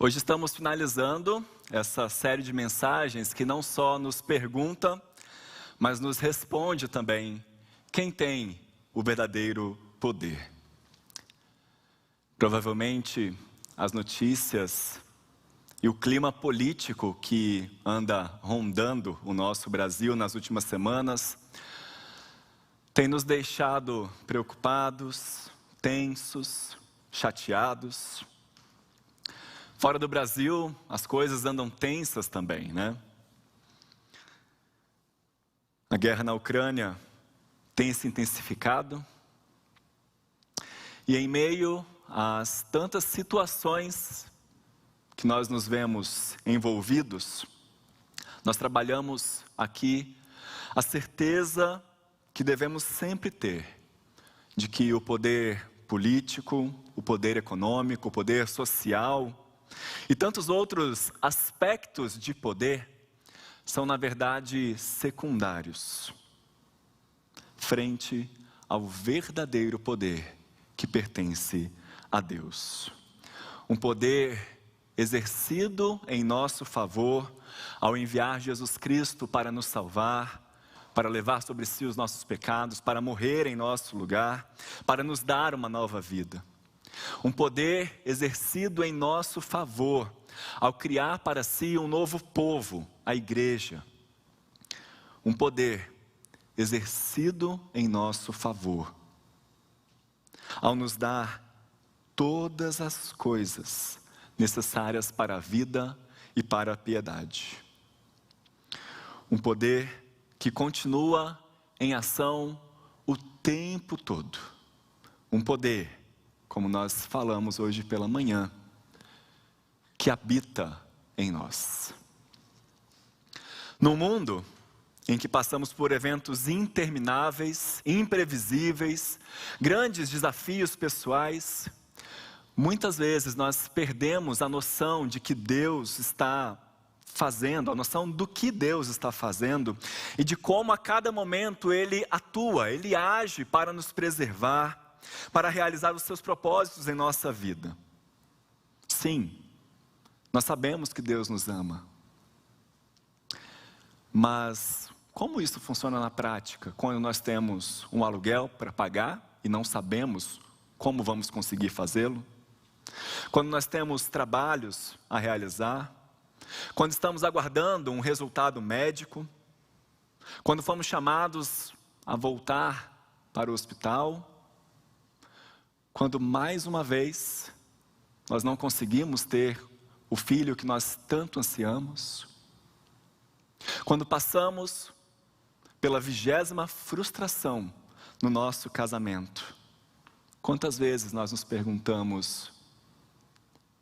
Hoje estamos finalizando essa série de mensagens que não só nos pergunta, mas nos responde também quem tem o verdadeiro poder. Provavelmente as notícias e o clima político que anda rondando o nosso Brasil nas últimas semanas tem nos deixado preocupados, tensos, chateados. Fora do Brasil, as coisas andam tensas também, né? A guerra na Ucrânia tem se intensificado. E em meio às tantas situações que nós nos vemos envolvidos, nós trabalhamos aqui a certeza que devemos sempre ter de que o poder político, o poder econômico, o poder social e tantos outros aspectos de poder são, na verdade, secundários, frente ao verdadeiro poder que pertence a Deus. Um poder exercido em nosso favor ao enviar Jesus Cristo para nos salvar, para levar sobre si os nossos pecados, para morrer em nosso lugar, para nos dar uma nova vida. Um poder exercido em nosso favor, ao criar para si um novo povo, a igreja. Um poder exercido em nosso favor, ao nos dar todas as coisas necessárias para a vida e para a piedade. Um poder que continua em ação o tempo todo. Um poder, como nós falamos hoje pela manhã, que habita em nós. Num mundo em que passamos por eventos intermináveis, imprevisíveis, grandes desafios pessoais, muitas vezes nós perdemos a noção de que Deus está fazendo, a noção do que Deus está fazendo e de como a cada momento Ele atua, Ele age para nos preservar, para realizar os seus propósitos em nossa vida. Sim, nós sabemos que Deus nos ama. Mas como isso funciona na prática? Quando nós temos um aluguel para pagar e não sabemos como vamos conseguir fazê-lo? Quando nós temos trabalhos a realizar? Quando estamos aguardando um resultado médico? Quando fomos chamados a voltar para o hospital? Quando mais uma vez nós não conseguimos ter o filho que nós tanto ansiamos? Quando passamos pela 20ª frustração no nosso casamento, quantas vezes nós nos perguntamos: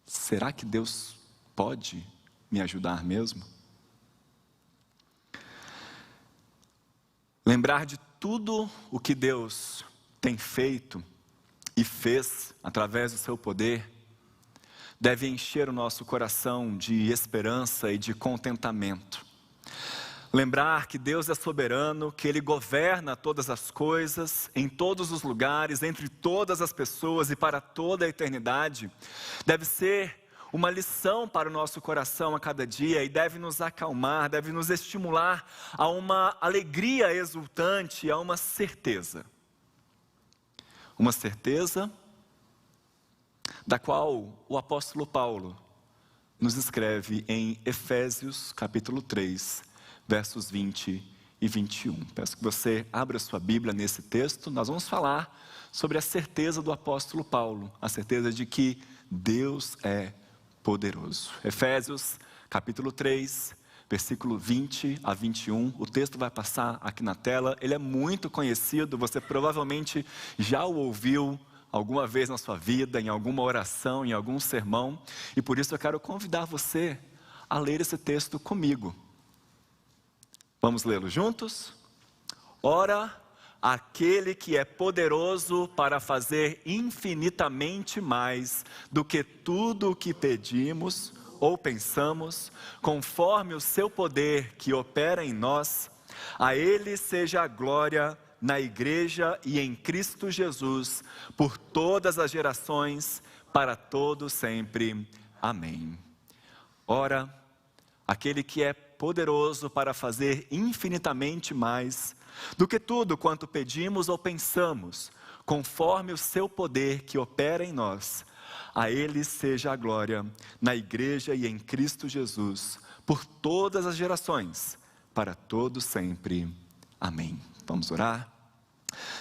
será que Deus pode me ajudar mesmo? Lembrar de tudo o que Deus tem feito e fez através do seu poder deve encher o nosso coração de esperança e de contentamento. Lembrar que Deus é soberano, que Ele governa todas as coisas, em todos os lugares, entre todas as pessoas e para toda a eternidade, deve ser uma lição para o nosso coração a cada dia e deve nos acalmar, deve nos estimular a uma alegria exultante, a uma certeza. Uma certeza da qual o apóstolo Paulo nos escreve em Efésios capítulo 3, versos 20 e 21. Peço que você abra sua Bíblia nesse texto. Nós vamos falar sobre a certeza do apóstolo Paulo, a certeza de que Deus é poderoso. Efésios capítulo 3, versículo 20 a 21, o texto vai passar aqui na tela, ele é muito conhecido, você provavelmente já o ouviu alguma vez na sua vida, em alguma oração, em algum sermão, e por isso eu quero convidar você a ler esse texto comigo. Vamos lê-lo juntos? Ora, aquele que é poderoso para fazer infinitamente mais do que tudo o que pedimos ou pensamos, conforme o seu poder que opera em nós, a Ele seja a glória na igreja e em Cristo Jesus, por todas as gerações, para todo sempre. Amém. Ora, aquele que é poderoso para fazer infinitamente mais do que tudo quanto pedimos ou pensamos, conforme o seu poder que opera em nós, a Ele seja a glória na igreja e em Cristo Jesus, por todas as gerações, para todos sempre. Amém. Vamos orar?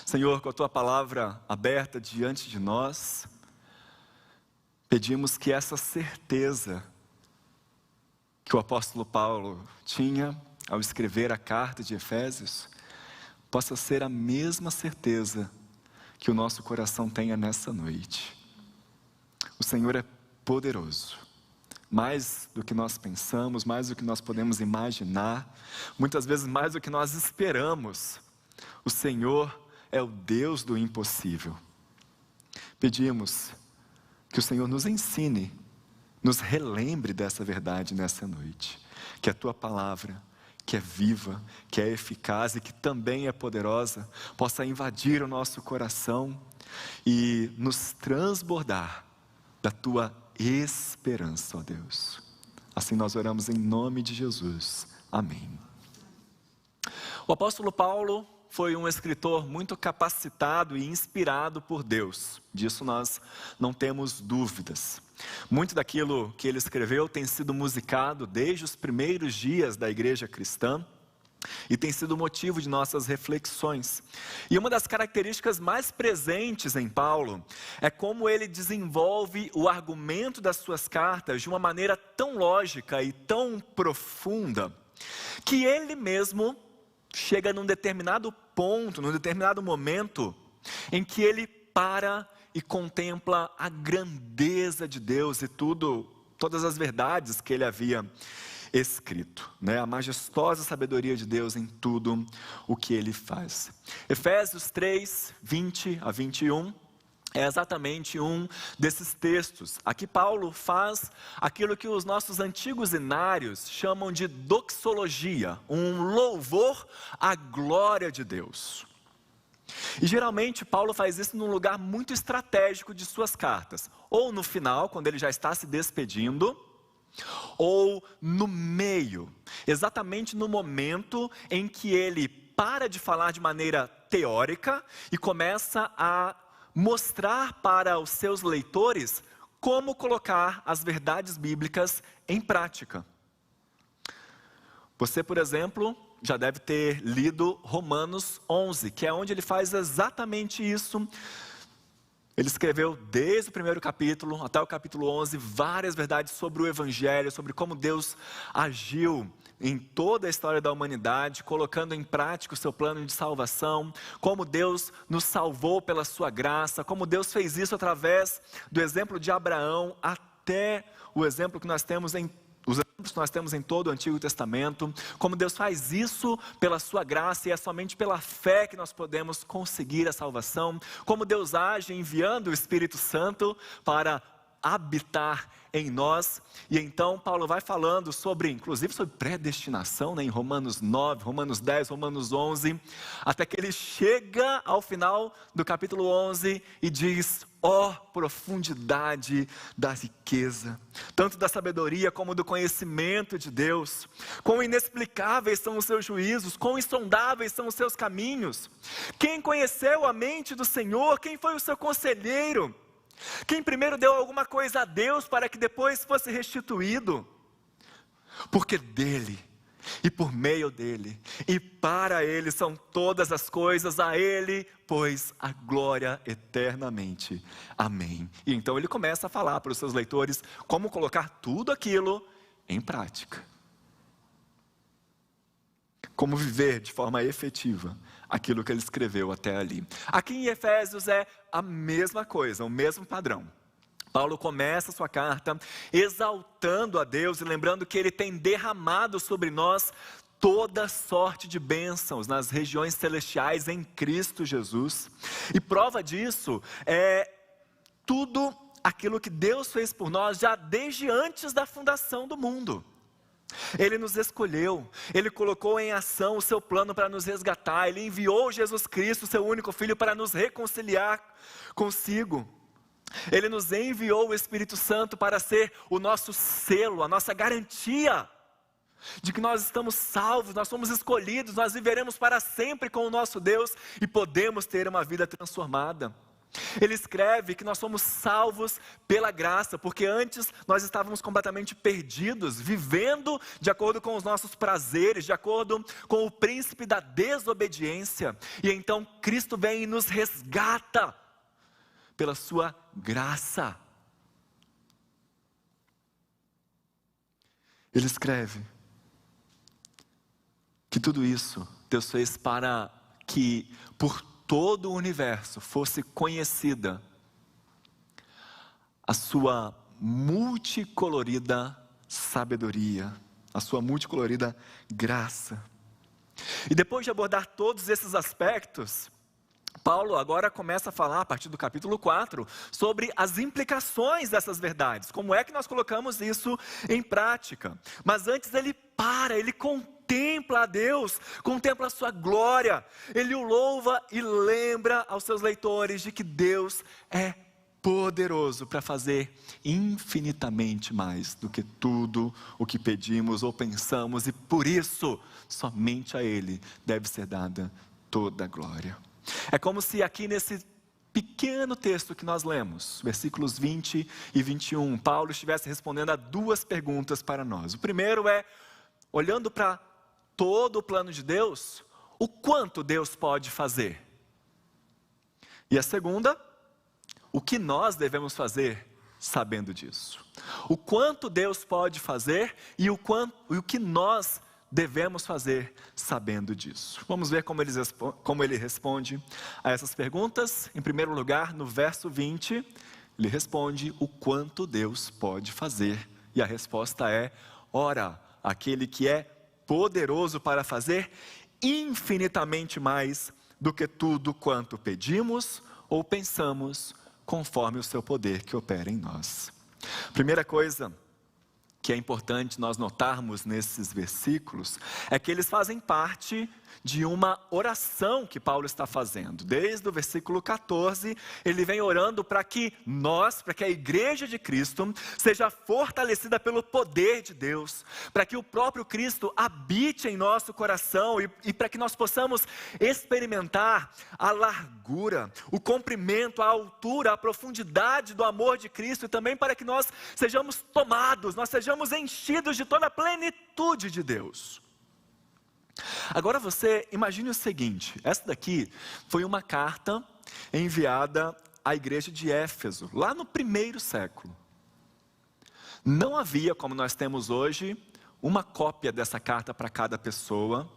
Senhor, com a Tua palavra aberta diante de nós, pedimos que essa certeza que o apóstolo Paulo tinha ao escrever a carta de Efésios, possa ser a mesma certeza que o nosso coração tenha nessa noite. O Senhor é poderoso, mais do que nós pensamos, mais do que nós podemos imaginar, muitas vezes mais do que nós esperamos. O Senhor é o Deus do impossível. Pedimos que o Senhor nos ensine, nos relembre dessa verdade nessa noite, que a Tua palavra, que é viva, que é eficaz e que também é poderosa, possa invadir o nosso coração e nos transbordar da Tua esperança, ó Deus. Assim nós oramos em nome de Jesus. Amém. O apóstolo Paulo foi um escritor muito capacitado e inspirado por Deus. Disso nós não temos dúvidas. Muito daquilo que ele escreveu tem sido musicado desde os primeiros dias da igreja cristã e tem sido motivo de nossas reflexões. E uma das características mais presentes em Paulo é como ele desenvolve o argumento das suas cartas de uma maneira tão lógica e tão profunda, que ele mesmo chega num determinado ponto, num determinado momento, em que ele para e contempla a grandeza de Deus e todas as verdades que ele havia escrito, a majestosa sabedoria de Deus em tudo o que ele faz. Efésios 3, 20 a 21, é exatamente um desses textos. Aqui Paulo faz aquilo que os nossos antigos inários chamam de doxologia, um louvor à glória de Deus. E geralmente Paulo faz isso num lugar muito estratégico de suas cartas, ou no final, quando ele já está se despedindo, ou no meio, exatamente no momento em que ele para de falar de maneira teórica e começa a mostrar para os seus leitores como colocar as verdades bíblicas em prática. Você, por exemplo, já deve ter lido Romanos 11, que é onde ele faz exatamente isso. Ele escreveu desde o primeiro capítulo até o capítulo 11 várias verdades sobre o Evangelho, sobre como Deus agiu em toda a história da humanidade, colocando em prática o seu plano de salvação, como Deus nos salvou pela sua graça, como Deus fez isso através do exemplo de Abraão, até o exemplo que nós temos os exemplos que nós temos em todo o Antigo Testamento, como Deus faz isso pela sua graça e é somente pela fé que nós podemos conseguir a salvação, como Deus age enviando o Espírito Santo para habitar em nós. E então Paulo vai falando inclusive sobre predestinação, em Romanos 9, Romanos 10, Romanos 11, até que ele chega ao final do capítulo 11 e diz: ó profundidade da riqueza, tanto da sabedoria como do conhecimento de Deus, quão inexplicáveis são os seus juízos, quão insondáveis são os seus caminhos. Quem conheceu a mente do Senhor? Quem foi o seu conselheiro? Quem primeiro deu alguma coisa a Deus para que depois fosse restituído? Porque dele, e por meio dele, e para ele são todas as coisas, a ele, pois a glória eternamente. Amém. E então ele começa a falar para os seus leitores como colocar tudo aquilo em prática. Como viver de forma efetiva aquilo que ele escreveu até ali. Aqui em Efésios é a mesma coisa, o mesmo padrão. Paulo começa a sua carta exaltando a Deus e lembrando que Ele tem derramado sobre nós toda sorte de bênçãos nas regiões celestiais em Cristo Jesus. E prova disso é tudo aquilo que Deus fez por nós já desde antes da fundação do mundo. Ele nos escolheu, Ele colocou em ação o seu plano para nos resgatar, Ele enviou Jesus Cristo, seu único Filho, para nos reconciliar consigo. Ele nos enviou o Espírito Santo para ser o nosso selo, a nossa garantia de que nós estamos salvos, nós somos escolhidos, nós viveremos para sempre com o nosso Deus e podemos ter uma vida transformada. Ele escreve que nós somos salvos pela graça, porque antes nós estávamos completamente perdidos, vivendo de acordo com os nossos prazeres, de acordo com o príncipe da desobediência. E então Cristo vem e nos resgata pela sua graça. Ele escreve que tudo isso Deus fez para que por todo o universo fosse conhecida a sua multicolorida sabedoria, a sua multicolorida graça. E depois de abordar todos esses aspectos, Paulo agora começa a falar, a partir do capítulo 4, sobre as implicações dessas verdades. Como é que nós colocamos isso em prática? Mas antes ele contempla a Deus, contempla a sua glória. Ele o louva e lembra aos seus leitores de que Deus é poderoso para fazer infinitamente mais do que tudo o que pedimos ou pensamos. E por isso, somente a Ele deve ser dada toda a glória. É como se aqui nesse pequeno texto que nós lemos, versículos 20 e 21, Paulo estivesse respondendo a duas perguntas para nós. O primeiro é, olhando para todo o plano de Deus, o quanto Deus pode fazer? E a segunda, o que nós devemos fazer sabendo disso? O quanto Deus pode fazer e o que nós devemos fazer sabendo disso. Vamos ver como ele responde a essas perguntas. Em primeiro lugar, no verso 20, ele responde o quanto Deus pode fazer. E a resposta é, ora, aquele que é poderoso para fazer infinitamente mais do que tudo quanto pedimos ou pensamos, conforme o seu poder que opera em nós. Primeira coisa que é importante nós notarmos nesses versículos, é que eles fazem parte de uma oração que Paulo está fazendo. Desde o versículo 14, ele vem orando para que a igreja de Cristo seja fortalecida pelo poder de Deus, para que o próprio Cristo habite em nosso coração e para que nós possamos experimentar a largura, o comprimento, a altura, a profundidade do amor de Cristo e também para que nós sejamos tomados, nós sejamos enchidos de toda a plenitude de Deus. Agora você imagine o seguinte, essa daqui foi uma carta enviada à igreja de Éfeso, lá no primeiro século. Não havia, como nós temos hoje, uma cópia dessa carta para cada pessoa,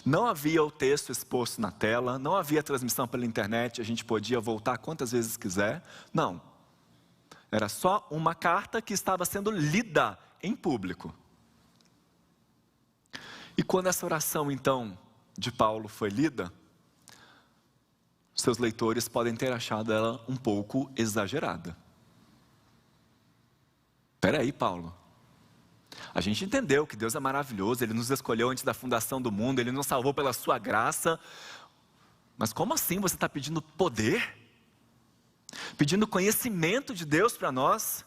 não havia o texto exposto na tela, não havia transmissão pela internet, a gente podia voltar quantas vezes quiser, não. Era só uma carta que estava sendo lida em público. E quando essa oração, então, de Paulo foi lida, seus leitores podem ter achado ela um pouco exagerada. Espera aí, Paulo. A gente entendeu que Deus é maravilhoso, Ele nos escolheu antes da fundação do mundo, Ele nos salvou pela sua graça. Mas como assim você está pedindo poder? Pedindo conhecimento de Deus para nós?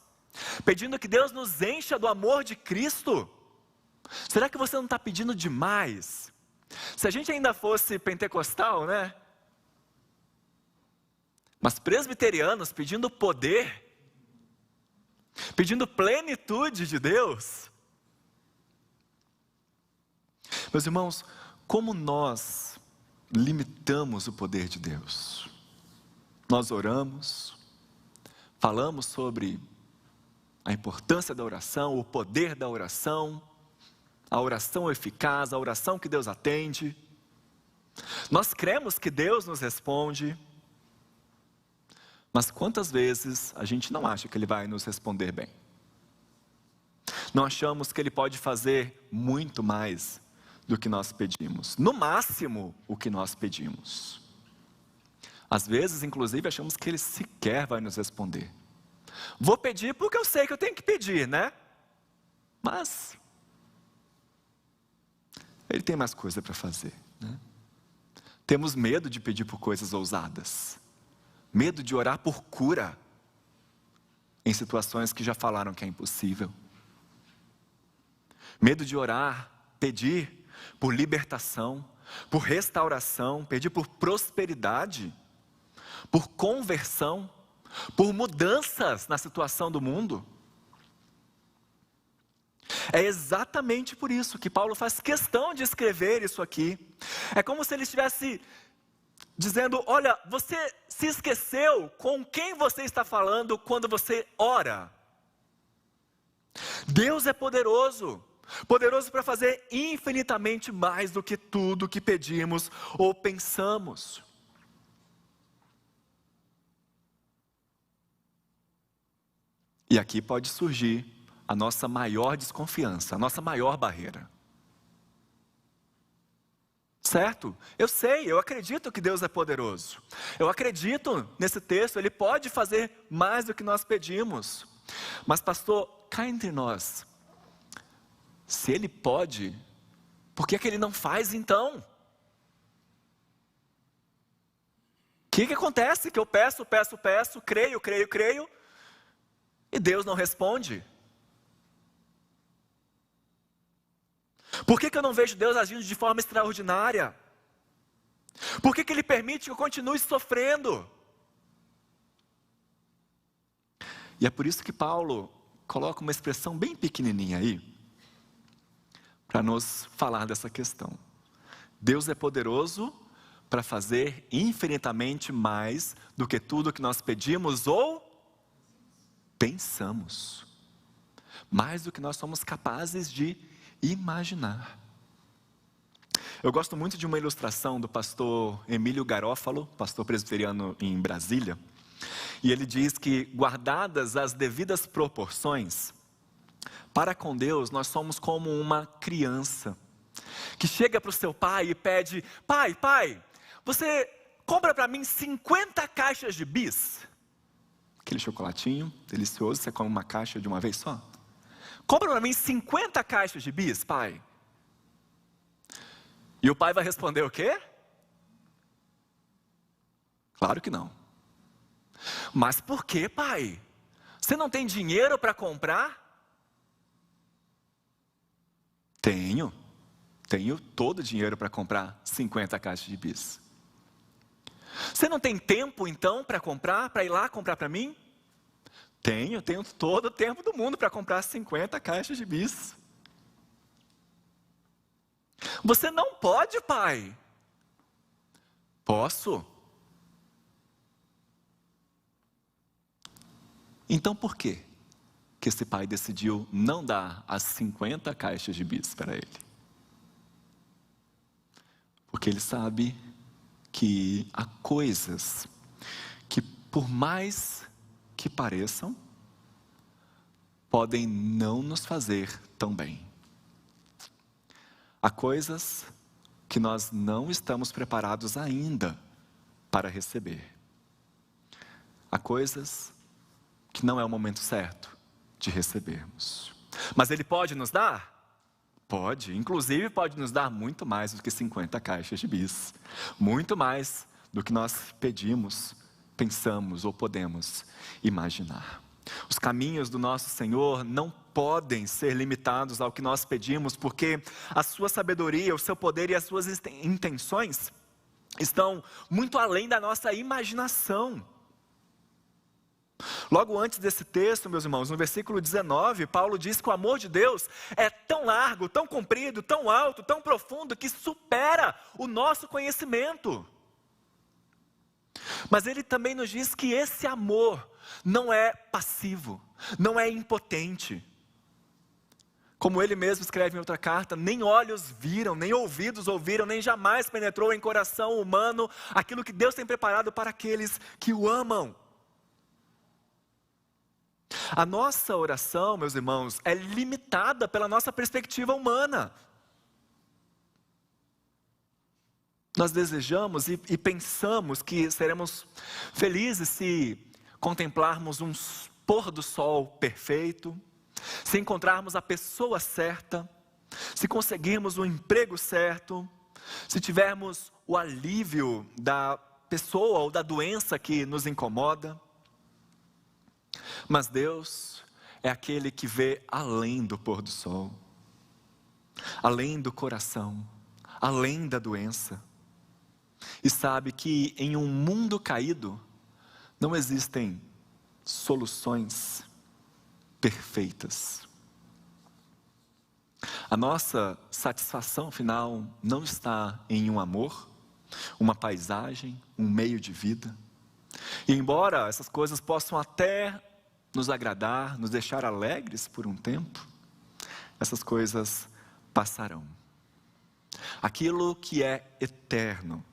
Pedindo que Deus nos encha do amor de Cristo? Será que você não está pedindo demais? Se a gente ainda fosse pentecostal, né? Mas presbiterianos pedindo poder, pedindo plenitude de Deus. Meus irmãos, como nós limitamos o poder de Deus? Nós oramos, falamos sobre a importância da oração, o poder da oração, a oração eficaz, a oração que Deus atende. Nós cremos que Deus nos responde, mas quantas vezes a gente não acha que Ele vai nos responder bem? Não achamos que Ele pode fazer muito mais do que nós pedimos, no máximo o que nós pedimos. Às vezes, inclusive, achamos que Ele sequer vai nos responder. Vou pedir porque eu sei que eu tenho que pedir, né? Mas Ele tem mais coisa para fazer, né? Temos medo de pedir por coisas ousadas. Medo de orar por cura. em situações que já falaram que é impossível. Medo de orar, pedir por libertação, por restauração, pedir por prosperidade, por conversão, por mudanças na situação do mundo. É exatamente por isso que Paulo faz questão de escrever isso aqui. É como se ele estivesse dizendo: olha, você se esqueceu com quem você está falando quando você ora. Deus é poderoso, poderoso para fazer infinitamente mais do que tudo que pedimos ou pensamos. E aqui pode surgir a nossa maior desconfiança, a nossa maior barreira. Certo? Eu sei, eu acredito que Deus é poderoso. Eu acredito nesse texto, Ele pode fazer mais do que nós pedimos. Mas pastor, cá entre nós, se Ele pode, por que Ele não faz então? O que acontece? Que eu peço, creio, e Deus não responde? Por que eu não vejo Deus agindo de forma extraordinária? Por que Ele permite que eu continue sofrendo? E é por isso que Paulo coloca uma expressão bem pequenininha aí, para nos falar dessa questão. Deus é poderoso para fazer infinitamente mais do que tudo que nós pedimos ou pensamos. Mais do que nós somos capazes de imaginar. Eu gosto muito de uma ilustração do pastor Emílio Garófalo, pastor presbiteriano em Brasília, e ele diz que, guardadas as devidas proporções, para com Deus nós somos como uma criança que chega para o seu pai e pede: pai, você compra para mim 50 caixas de bis? Aquele chocolatinho delicioso, você come uma caixa de uma vez só? Compra para mim 50 caixas de bis, pai. E o pai vai responder o quê? Claro que não. Mas por que, pai? Você não tem dinheiro para comprar? Tenho todo o dinheiro para comprar 50 caixas de bis. Você não tem tempo então para comprar, para ir lá comprar para mim? Tenho todo o tempo do mundo para comprar 50 caixas de bis. Você não pode, pai. Posso. Então por quê que esse pai decidiu não dar as 50 caixas de bis para ele? Porque ele sabe que há coisas que, por mais que pareçam, podem não nos fazer tão bem. Há coisas que nós não estamos preparados ainda para receber. Há coisas que não é o momento certo de recebermos. Mas Ele pode nos dar? Pode, inclusive pode nos dar muito mais do que 50 caixas de bis. Muito mais do que nós pedimos, pensamos ou podemos imaginar. Os caminhos do nosso Senhor não podem ser limitados ao que nós pedimos, porque a sua sabedoria, o seu poder e as suas intenções estão muito além da nossa imaginação. Logo antes desse texto, meus irmãos, no versículo 19, Paulo diz que o amor de Deus é tão largo, tão comprido, tão alto, tão profundo, que supera o nosso conhecimento. Mas ele também nos diz que esse amor não é passivo, não é impotente. Como ele mesmo escreve em outra carta: nem olhos viram, nem ouvidos ouviram, nem jamais penetrou em coração humano aquilo que Deus tem preparado para aqueles que o amam. A nossa oração, meus irmãos, é limitada pela nossa perspectiva humana. Nós desejamos e pensamos que seremos felizes se contemplarmos um pôr do sol perfeito, se encontrarmos a pessoa certa, se conseguirmos o emprego certo, se tivermos o alívio da pessoa ou da doença que nos incomoda. Mas Deus é aquele que vê além do pôr do sol, além do coração, além da doença. E sabe que em um mundo caído, não existem soluções perfeitas. A nossa satisfação final não está em um amor, uma paisagem, um meio de vida. E embora essas coisas possam até nos agradar, nos deixar alegres por um tempo, essas coisas passarão. Aquilo que é eterno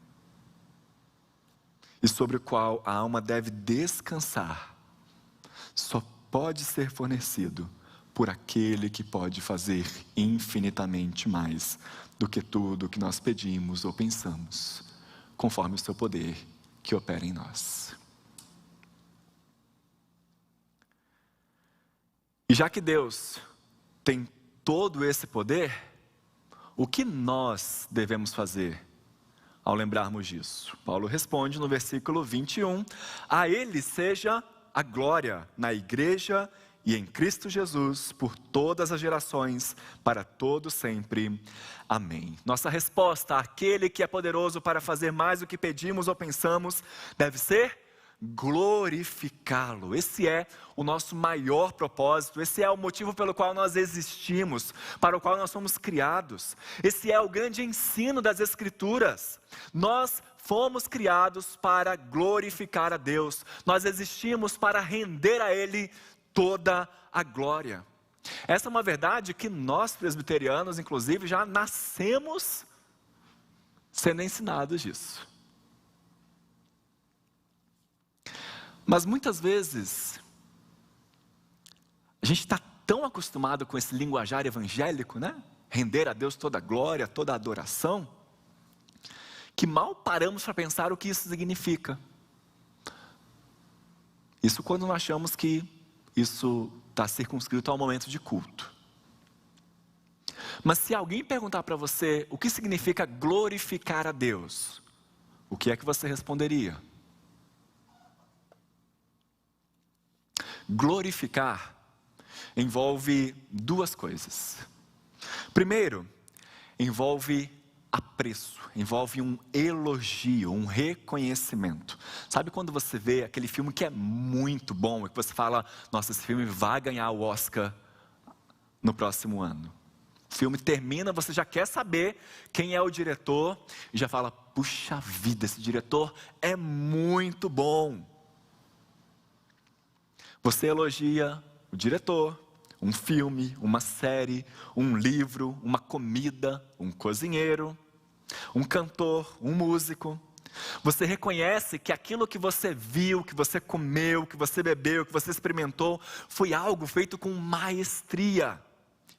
e sobre o qual a alma deve descansar, só pode ser fornecido por aquele que pode fazer infinitamente mais do que tudo que nós pedimos ou pensamos, conforme o seu poder que opera em nós. E já que Deus tem todo esse poder, o que nós devemos fazer ao lembrarmos disso? Paulo responde no versículo 21, a Ele seja a glória na igreja e em Cristo Jesus, por todas as gerações, para todo sempre. Amém. Nossa resposta àquele que é poderoso para fazer mais do que pedimos ou pensamos, deve ser glorificá-lo. Esse é o nosso maior propósito, esse é o motivo pelo qual nós existimos, para o qual nós somos criados. Esse é o grande ensino das Escrituras. Nós fomos criados para glorificar a Deus. Nós existimos para render a Ele toda a glória. Essa é uma verdade que nós presbiterianos, inclusive, já nascemos sendo ensinados disso. Mas muitas vezes, a gente está tão acostumado com esse linguajar evangélico, né? Render a Deus toda a glória, toda a adoração, que mal paramos para pensar o que isso significa. Isso quando nós achamos que isso está circunscrito ao momento de culto. Mas se alguém perguntar para você o que significa glorificar a Deus, o que é que você responderia? Glorificar envolve duas coisas. Primeiro, envolve apreço, envolve um elogio, um reconhecimento. Sabe quando você vê aquele filme que é muito bom e que você fala, nossa, esse filme vai ganhar o Oscar no próximo ano. O filme termina, você já quer saber quem é o diretor e já fala, puxa vida, esse diretor é muito bom. Você elogia o diretor, um filme, uma série, um livro, uma comida, um cozinheiro, um cantor, um músico. Você reconhece que aquilo que você viu, que você comeu, que você bebeu, que você experimentou, foi algo feito com maestria.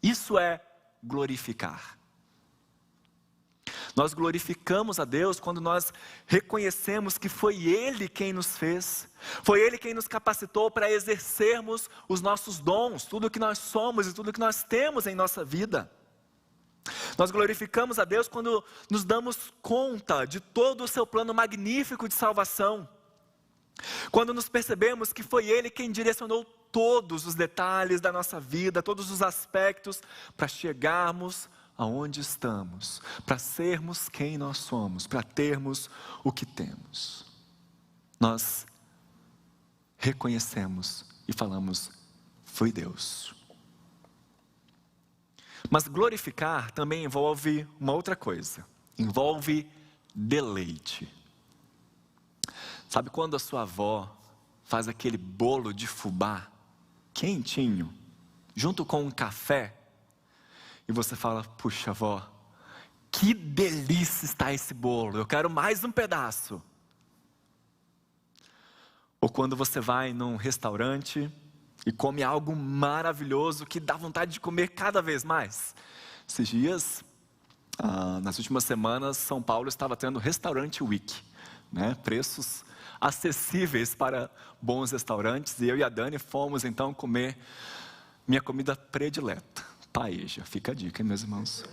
Isso é glorificar. Nós glorificamos a Deus quando nós reconhecemos que foi Ele quem nos fez. Foi Ele quem nos capacitou para exercermos os nossos dons, tudo o que nós somos e tudo o que nós temos em nossa vida. Nós glorificamos a Deus quando nos damos conta de todo o seu plano magnífico de salvação. Quando nos percebemos que foi Ele quem direcionou todos os detalhes da nossa vida, todos os aspectos, para chegarmos aonde estamos, para sermos quem nós somos, para termos o que temos. Nós reconhecemos e falamos, foi Deus. Mas glorificar também envolve uma outra coisa, envolve deleite. Sabe quando a sua avó faz aquele bolo de fubá, quentinho, junto com um café, e você fala, puxa avó, que delícia está esse bolo, eu quero mais um pedaço. Ou quando você vai num restaurante e come algo maravilhoso que dá vontade de comer cada vez mais. Esses dias, nas últimas semanas, São Paulo estava tendo Restaurante Week, né? Preços acessíveis para bons restaurantes, e eu e a Dani fomos então comer minha comida predileta. Paeja, fica a dica, hein, meus irmãos?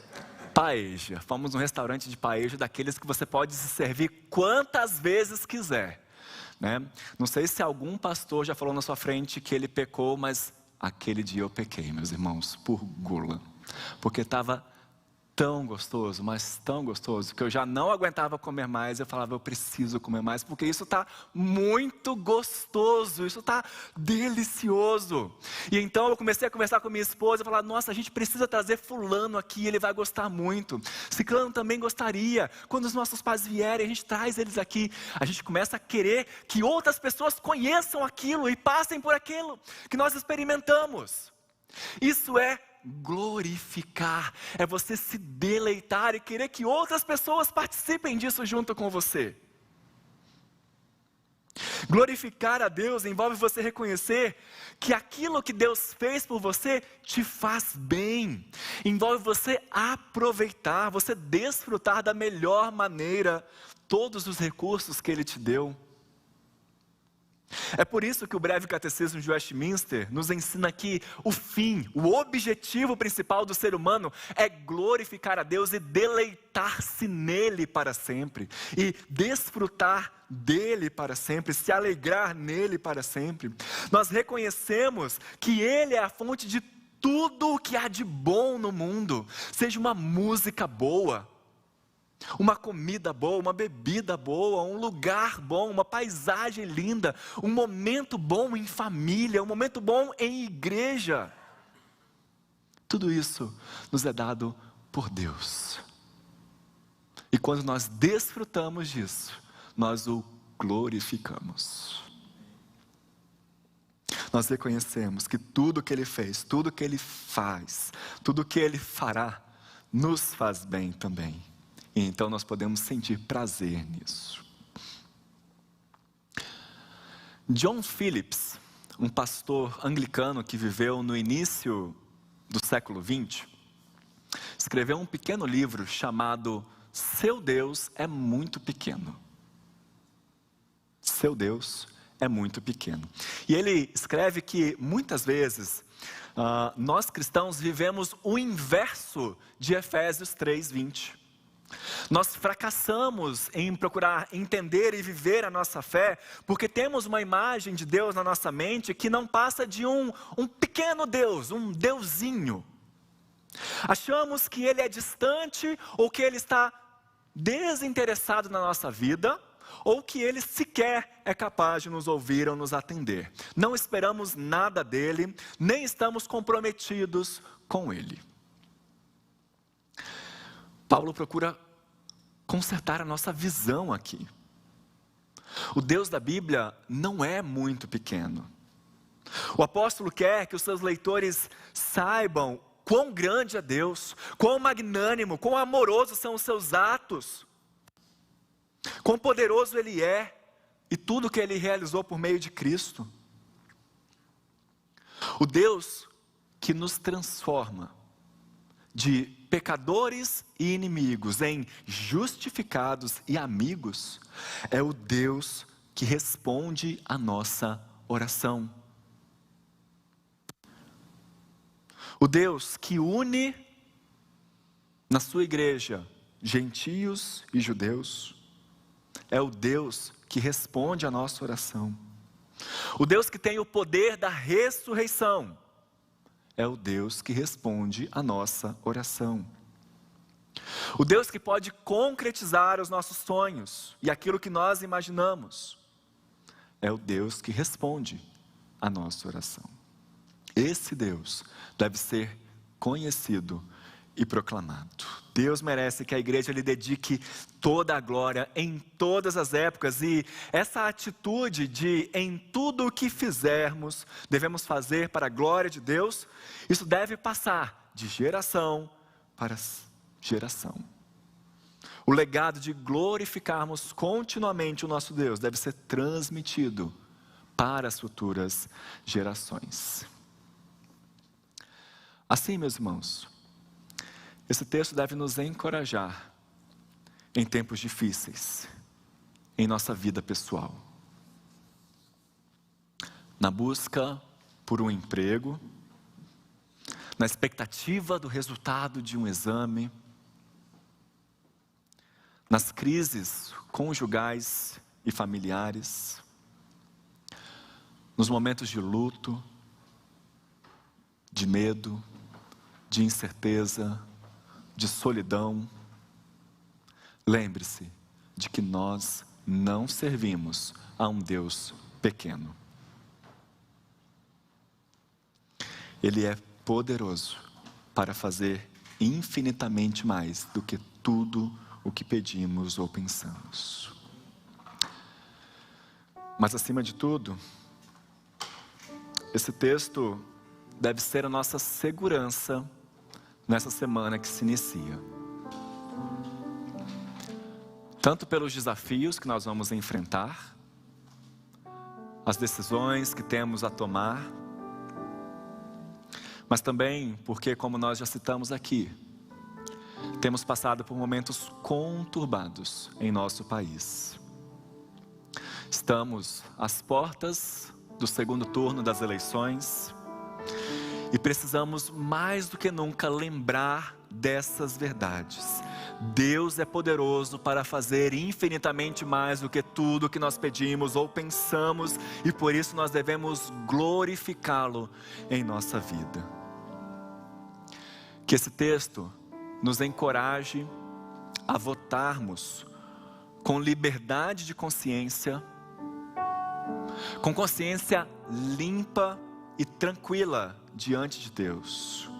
Paeja, fomos num restaurante de paeja, daqueles que você pode se servir quantas vezes quiser. né? Não sei se algum pastor já falou na sua frente que ele pecou, mas aquele dia eu pequei, meus irmãos, por gula. Porque estava tão gostoso, mas tão gostoso, que eu já não aguentava comer mais. Eu falava, eu preciso comer mais, porque isso está muito gostoso, isso está delicioso. E então eu comecei a conversar com minha esposa, e falar, nossa, a gente precisa trazer fulano aqui, ele vai gostar muito. Ciclano também gostaria. Quando os nossos pais vierem, a gente traz eles aqui. A gente começa a querer que outras pessoas conheçam aquilo e passem por aquilo que nós experimentamos. Isso é glorificar, é você se deleitar e querer que outras pessoas participem disso junto com você. Glorificar a Deus envolve você reconhecer que aquilo que Deus fez por você te faz bem. Envolve você aproveitar, você desfrutar da melhor maneira todos os recursos que Ele te deu. É por isso que o breve catecismo de Westminster nos ensina que o fim, o objetivo principal do ser humano é glorificar a Deus e deleitar-se nele para sempre, e desfrutar dele para sempre, se alegrar nele para sempre. Nós reconhecemos que Ele é a fonte de tudo o que há de bom no mundo, seja uma música boa, uma comida boa, uma bebida boa, um lugar bom, uma paisagem linda, um momento bom em família, um momento bom em igreja. Tudo isso nos é dado por Deus. E quando nós desfrutamos disso, nós o glorificamos. Nós reconhecemos que tudo que Ele fez, tudo que Ele faz, tudo que Ele fará, nos faz bem também. E então nós podemos sentir prazer nisso. John Phillips, um pastor anglicano que viveu no início do século XX, escreveu um pequeno livro chamado Seu Deus é Muito Pequeno. Seu Deus é muito pequeno. E ele escreve que muitas vezes nós cristãos vivemos o inverso de Efésios 3:20. Nós fracassamos em procurar entender e viver a nossa fé, porque temos uma imagem de Deus na nossa mente que não passa de um pequeno Deus, um deusinho. Achamos que Ele é distante, ou que Ele está desinteressado na nossa vida, ou que Ele sequer é capaz de nos ouvir ou nos atender. Não esperamos nada dEle, nem estamos comprometidos com Ele. Paulo procura consertar a nossa visão aqui. O Deus da Bíblia não é muito pequeno. O apóstolo quer que os seus leitores saibam quão grande é Deus, quão magnânimo, quão amoroso são os seus atos, quão poderoso Ele é e tudo que Ele realizou por meio de Cristo. O Deus que nos transforma de pecadores e inimigos em justificados e amigos, é o Deus que responde a nossa oração. O Deus que une na sua igreja gentios e judeus, é o Deus que responde a nossa oração. O Deus que tem o poder da ressurreição, é o Deus que responde a nossa oração. O Deus que pode concretizar os nossos sonhos e aquilo que nós imaginamos, é o Deus que responde a nossa oração. Esse Deus deve ser conhecido e proclamado. Deus merece que a igreja lhe dedique toda a glória em todas as épocas, e essa atitude de em tudo o que fizermos, devemos fazer para a glória de Deus, isso deve passar de geração para geração. O legado de glorificarmos continuamente o nosso Deus deve ser transmitido para as futuras gerações. Assim, meus irmãos, esse texto deve nos encorajar em tempos difíceis, em nossa vida pessoal. Na busca por um emprego, na expectativa do resultado de um exame, nas crises conjugais e familiares, nos momentos de luto, de medo, de incerteza, de solidão, lembre-se de que nós não servimos a um Deus pequeno. Ele é poderoso para fazer infinitamente mais do que tudo o que pedimos ou pensamos. Mas acima de tudo, esse texto deve ser a nossa segurança nessa semana que se inicia. Tanto pelos desafios que nós vamos enfrentar, as decisões que temos a tomar, mas também porque, como nós já citamos aqui, temos passado por momentos conturbados em nosso país. Estamos às portas do segundo turno das eleições e precisamos mais do que nunca lembrar dessas verdades. Deus é poderoso para fazer infinitamente mais do que tudo que nós pedimos ou pensamos, e por isso nós devemos glorificá-lo em nossa vida. Que esse texto nos encoraje a votarmos com liberdade de consciência, com consciência limpa e tranquila diante de Deus.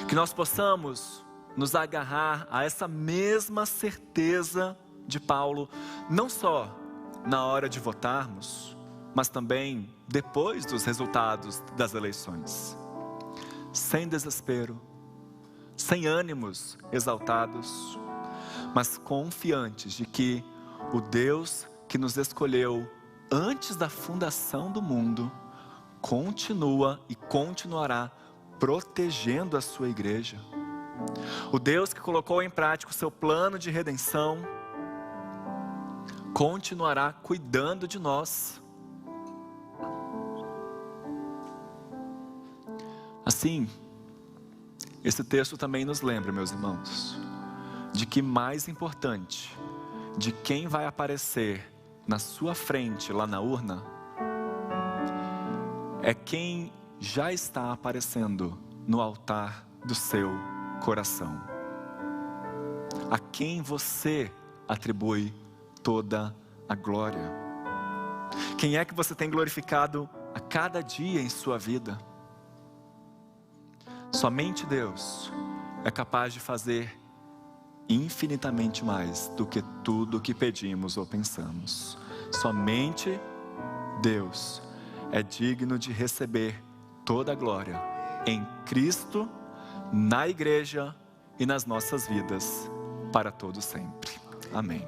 Que nós possamos nos agarrar a essa mesma certeza de Paulo, não só na hora de votarmos, mas também depois dos resultados das eleições. Sem desespero, sem ânimos exaltados, mas confiantes de que o Deus que nos escolheu antes da fundação do mundo continua e continuará protegendo a sua igreja. O Deus que colocou em prática o seu plano de redenção continuará cuidando de nós. Assim, esse texto também nos lembra, meus irmãos, de que mais importante de quem vai aparecer na sua frente lá na urna é quem já está aparecendo no altar do seu coração. A quem você atribui toda a glória? Quem é que você tem glorificado a cada dia em sua vida? Somente Deus é capaz de fazer infinitamente mais do que tudo o que pedimos ou pensamos. Somente Deus é digno de receber toda a glória em Cristo, na igreja e nas nossas vidas, para todo sempre. Amém.